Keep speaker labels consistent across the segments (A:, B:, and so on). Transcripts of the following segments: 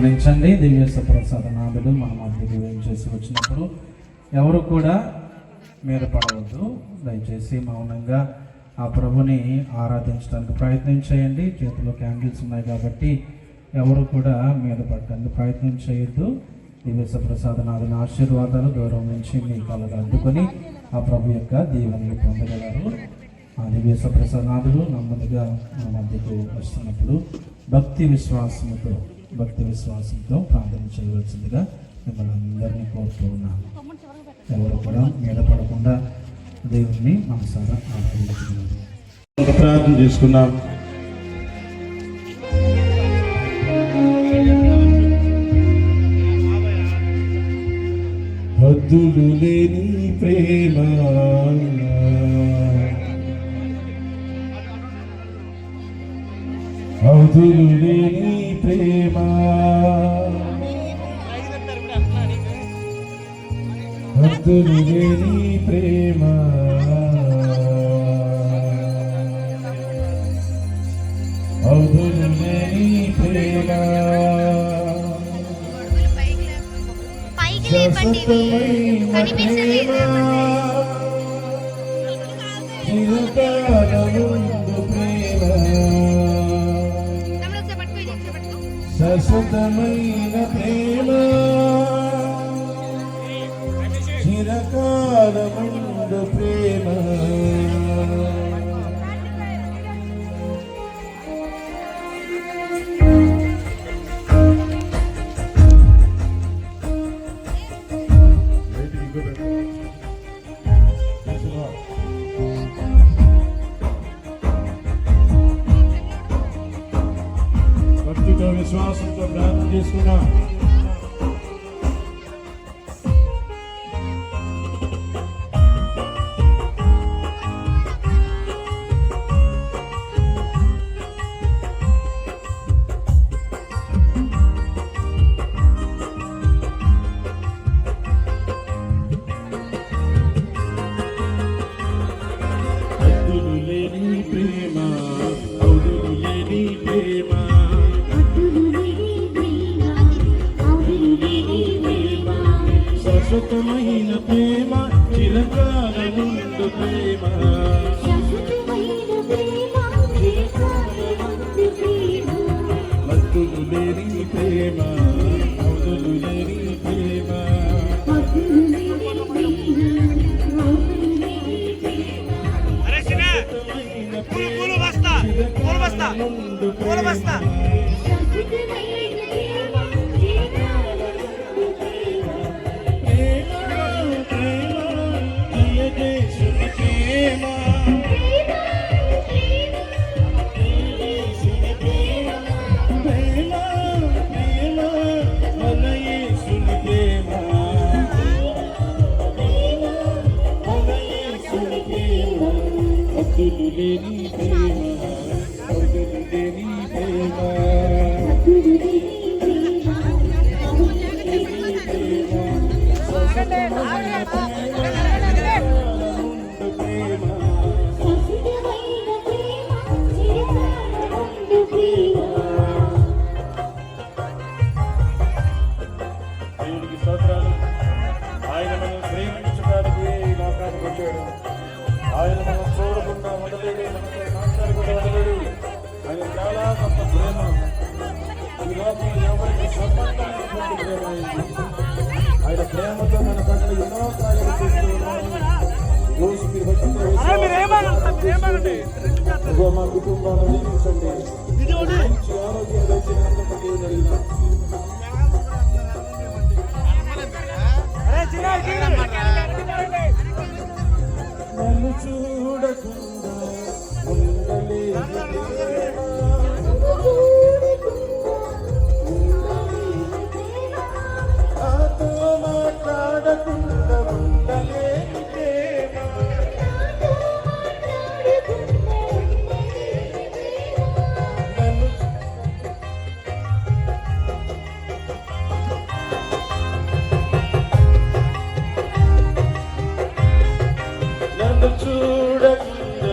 A: గమనించండి. దివ్య ప్రసాద నాదులు మన మధ్యకి వేయించేసి వచ్చినప్పుడు ఎవరు కూడా మీద పడవద్దు. దయచేసి మౌనంగా ఆ ప్రభుని ఆరాధించడానికి ప్రయత్నం చేయండి. చేతిలో క్యాండిల్స్ ఉన్నాయి కాబట్టి ఎవరు కూడా మీద పడటానికి ప్రయత్నం చేయొద్దు. దివ్య ప్రసాదనాథుని ఆశీర్వాదాలు దూరం నుంచి మీ కళలు అందుకొని ఆ ప్రభు యొక్క దీవెనలు పొందగలరు. ఆ దివ్య ప్రసాదనాథులు నెమ్మదిగా మన మధ్యకు వస్తున్నప్పుడు భక్తి విశ్వాసంతో ప్రార్థన చేయవలసిందిగా మిమ్మల్ని అందరినీ కోరుతూ ఉన్నాను. ఎవరు కూడా మీద పడకుండా దేవుణ్ణి మనసారా ఆరాధించుకున్నారు.
B: ప్రార్థన చేసుకున్నాం. హద్దులు లేని ప్రేమ, హద్దులు లేని ప్రేమ, హద్దులు లేని ప్రేమ, హద్దులు లేని ప్రేమ, శాశ్వతమైన ప్రేమ, చిరకాలముందు ప్రేమ, శాశ్వతమైన ప్రేమ, చిరకాలముందు ప్రేమ. భక్తితో విశ్వాసంతో ప్రార్థన చేసుకున్నాం. శాశ్వతమైన ప్రేమ, చిరకాలముందు ప్రేమ, హద్దులు లేని ప్రేమ, హద్దులు లేని ప్రేమ, చిరకాలముందు ప్రేమ. హద్దులు లేని ప్రేమ, హద్దులు లేని ప్రేమ, దేవునికి స్తోత్రాలు. ఆయన మనం ప్రేమించడానికి ఈ లోకానికి వచ్చాడు. ఆయన మనం చూడకుండా వదలేడు, మనతో మాట్లాడకుండా వదలేడు. ఆయన చాలా గొప్ప ప్రేమ. ఈ లోకంలో ఎవరికి సంబంధం లేనటువంటి ప్రేమ ఆయన ప్రేమతో మన పట్ల ఎన్నో కార్యాలు చేస్తూ ఉన్నాడు. రోజు మీరు మా కుటుంబాన్ని దీవించండి. మంచి ఆరోగ్యం వచ్చినందుకు అడిగిన నన్ను చూడకుండా ఉండలేదు, నాతో మాట్లాడకుండా ఉండలేదు ప్రేమ, నన్ను చూడకుండా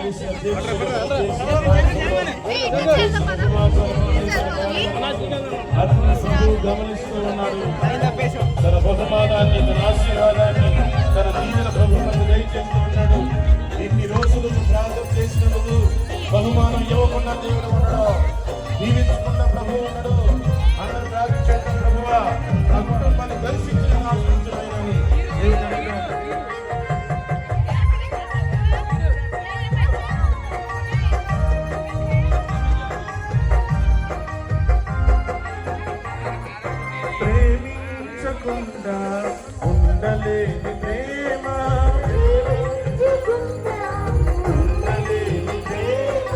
B: చేసి అధ్యక్షుడు గమనిస్తూ ఉన్నాడు. తన బహుమానాన్ని, తన ఆశీర్వాదాన్ని, తన దీవెన ప్రభుత్వం దయచేస్తూ ఉన్నాడు. ఇన్ని రోజులు ప్రార్థన చేసినందుకు బహుమానం ఇవ్వకుండా దేవుడు ఉన్నాడు, దీవించకుండా ప్రభు ఉన్నాడు. అందరూ ప్రార్థించండి, ప్రభువా నా కుటుంబాన్ని దర్శించడం ఆశ్రయించమని దేవుడు అడిగాడు. ప్రేమించకుండా ఉండలేని ప్రేమ, ఉండలేని ప్రేమ,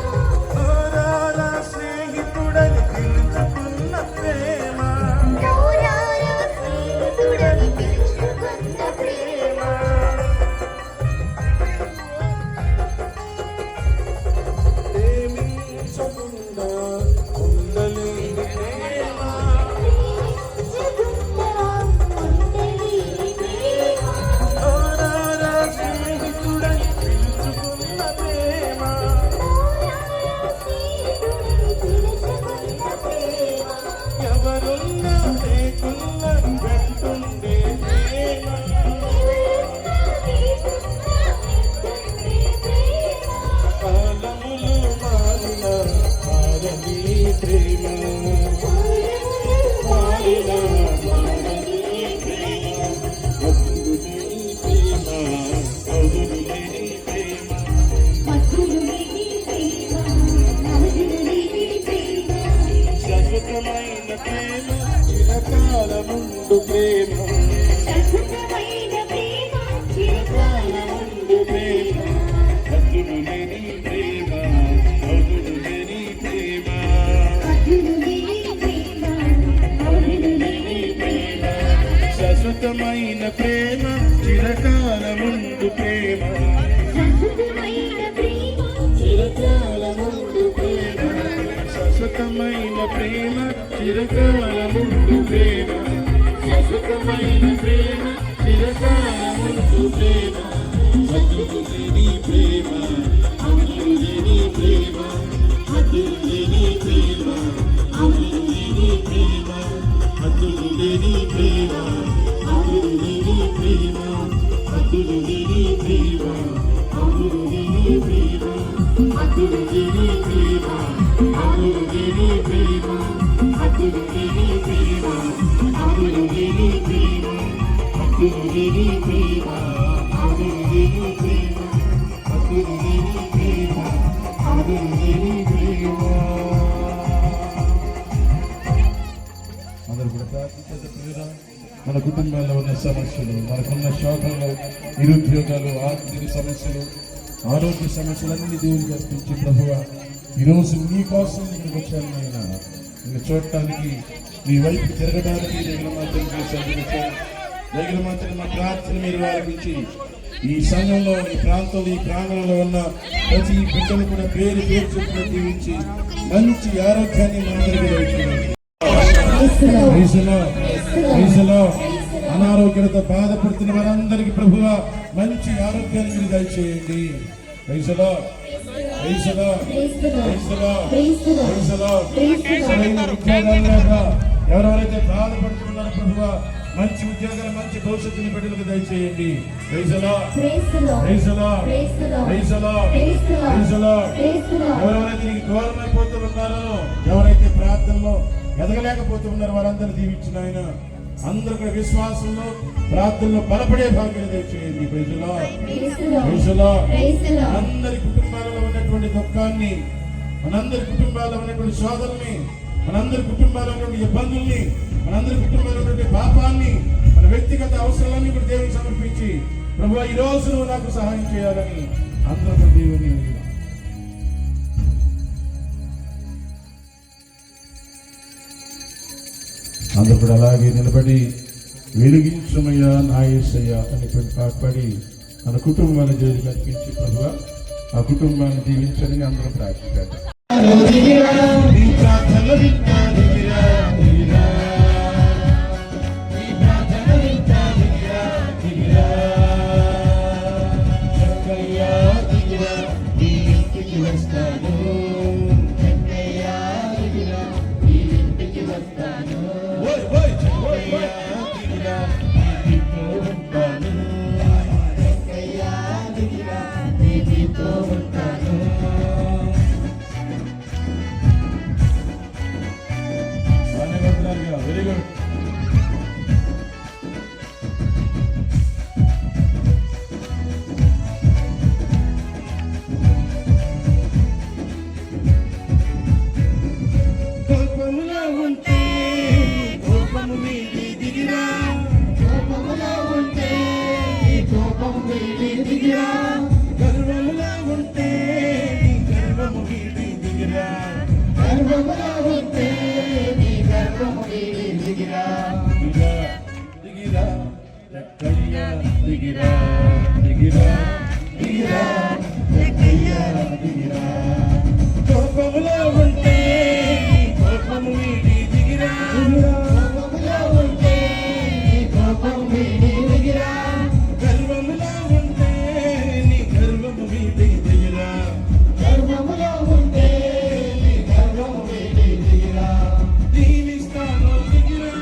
B: ఓరాల స్నేహితుడని పిలుచుకున్న ప్రేమ, ప్రేమించకుండా ఉండలేని ప్రేమ, ఓరాల స్నేహితుడని పిలుచుకున్న ప్రేమ, ఎవరున్నా లేకున్నా వెంటుండే ప్రేమ, కాలములు మారిన మారని ప్రేమ, మారిన మారని ప్రేమ, మధురులేని ప్రేమ, మధురులేని ప్రేమ, శాశ్వతమైన ప్రేమ, చిరకాలముండు ప్రేమ, చిరకాలముండు ప్రేమ, మధురులేని ప్రేమ, మధురులేని ప్రేమ, మధురులేని ప్రేమ, శాశ్వతమైన ప్రేమ, చిరకాలముండు ప్రేమ, చిరకాలముండు ప్రేమ, శాశ్వతమైన ప్రేమ, చిరకాలముండు ప్రేమ, శాశ్వతమైన ప్రేమ, చిరకాలముండు ప్రేమ, మధురులేని ప్రేమ, మధురులేని ప్రేమ, మధురులేని ప్రేమ, మధురులేని ప్రేమ, మధురులేని ప్రేమ, మధురులేని ప్రేమ, మధురులేని ప్రేమ, మధురులేని ప్రేమ, మధురులేని ప్రేమ, మధురులేని ప్రేమ, మధురులేని ప్రేమ, మధురులేని ప్రేమ, మధురులేని ప్రేమ, మధురులేని ప్రేమ, మధురులేని ప్రేమ, మధురులేని ప్రేమ. అందరూ కూడా ప్రార్థించేది ప్రియురా, మన కుటుంబాల్లో ఉన్న సమస్యలు, మనకున్న శోధనలు, నిరుద్యోగాలు, ఆర్థిక సమస్యలు, ఆరోగ్య సమస్యలన్నీ దేవునికి అర్పించి ప్రభువా ఈరోజు నీ కోసం ఇక్కడికి వచ్చాను ఆయన నిన్ను చూడటానికి, నీ వైపు తిరగడానికి దగ్గర మాత్రం చేశాను. దగ్గర మాత్రం మా ప్రార్థన మీరు ఆలకించి ఈ సంఘంలో, ఈ ప్రాంతంలో, ఈ ప్రాంగణంలో ఉన్న ప్రతి బిడ్డను కూడా పేరు పేరు చెప్పిన దీవించి మంచి ఆరోగ్యాన్ని మనందరికీ దయచేయండి. అనారోగ్యంతో బాధపడుతున్న వారందరికీ ప్రభువా మంచి ఆరోగ్యాన్ని మీరు దయచేయండి. ఎవరెవరైతే బాధపడుతున్నారో ప్రభువా మంచి ఉద్యోగాలు, మంచి భవిష్యత్తుని బిడ్డలకు దయచేయండి. ఎవరెవరైతే నీకు దూరమైపోతూ ఉన్నారో, ఎవరైతే ప్రార్థనలో ఎదగలేకపోతూ ఉన్నారో వారందరూ దీవించిన ఆయన అందరూ కూడా విశ్వాసంలో, ప్రార్థనలో బలపడే భాగ్యం దయచేయండి. అందరి కుటుంబాలలో ఉన్నటువంటి దుఃఖాన్ని, మనందరి కుటుంబాల్లో ఉన్నటువంటి శోధనని, మనందరి కుటుంబాల్లో ఉన్నటువంటి ఇబ్బందుల్ని, మనందరి కుటుంబాల్లో ఉన్నటువంటి పాపాన్ని, మన వ్యక్తిగత అవసరాలన్నీ కూడా దేవునికి సమర్పించి ప్రభువా ఈ రోజు నువ్వు నాకు సహాయం చేయాలని అందరూ దేవుని అందరూ కూడా అలాగే నిలబడి వెలిగించమయ్యా నా యేసయ్యా అనేటువంటి పాటపడి మన కుటుంబాన్ని దేవుడికి అర్పించి ప్రభువా ఆ కుటుంబాన్ని దీవించని అందరూ ప్రార్థించారు. చేస్తున్నారుగా. Very good.
A: కోపములో ఉంటే కోపము వీడి దిగిరా, కోపములో ఉంటే కోపము వీడి దిగిరా, గర్వములో ఉంటే గర్వము వీడి దిగిరా, గర్వములో ఉంటే గర్వము వీడి దిగిరా, దిగిరా దిగిరా లెక్కయ్య దిగిరా, దిగిరా దిగిరా లెక్కయ్య దిగిరా, కోపములో ఉంటే కోపము వీడి దిగిరా, కోపములో ఉంటే కోపము వీడి దిగిరా, గర్వములో ఉంటే నీ గర్వము వీడి దిగిరా, గర్వములో ఉంటే నీ గర్వము వీడి దిగిరా, దీవిస్తాను దిగిరా,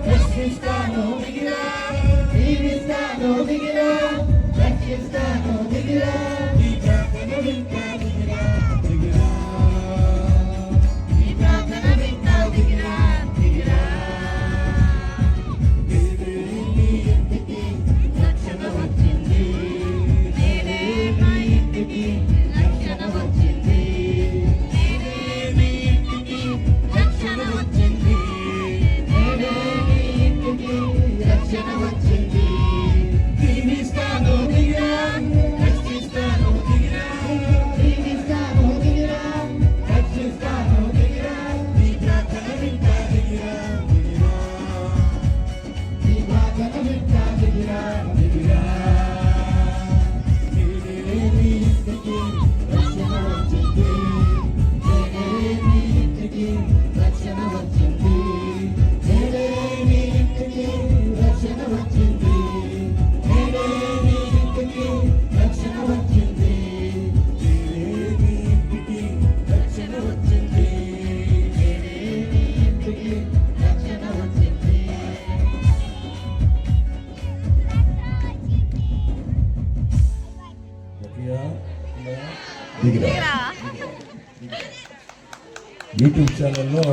A: రక్షిస్తాను దిగిరా, దీవిస్తాను దిగిరా, రక్షిస్తాను దిగిరా, నీ ప్రార్థన వింటా దిగిరా, దిగిరా
B: యూట్యూబ్ ఛానల్లో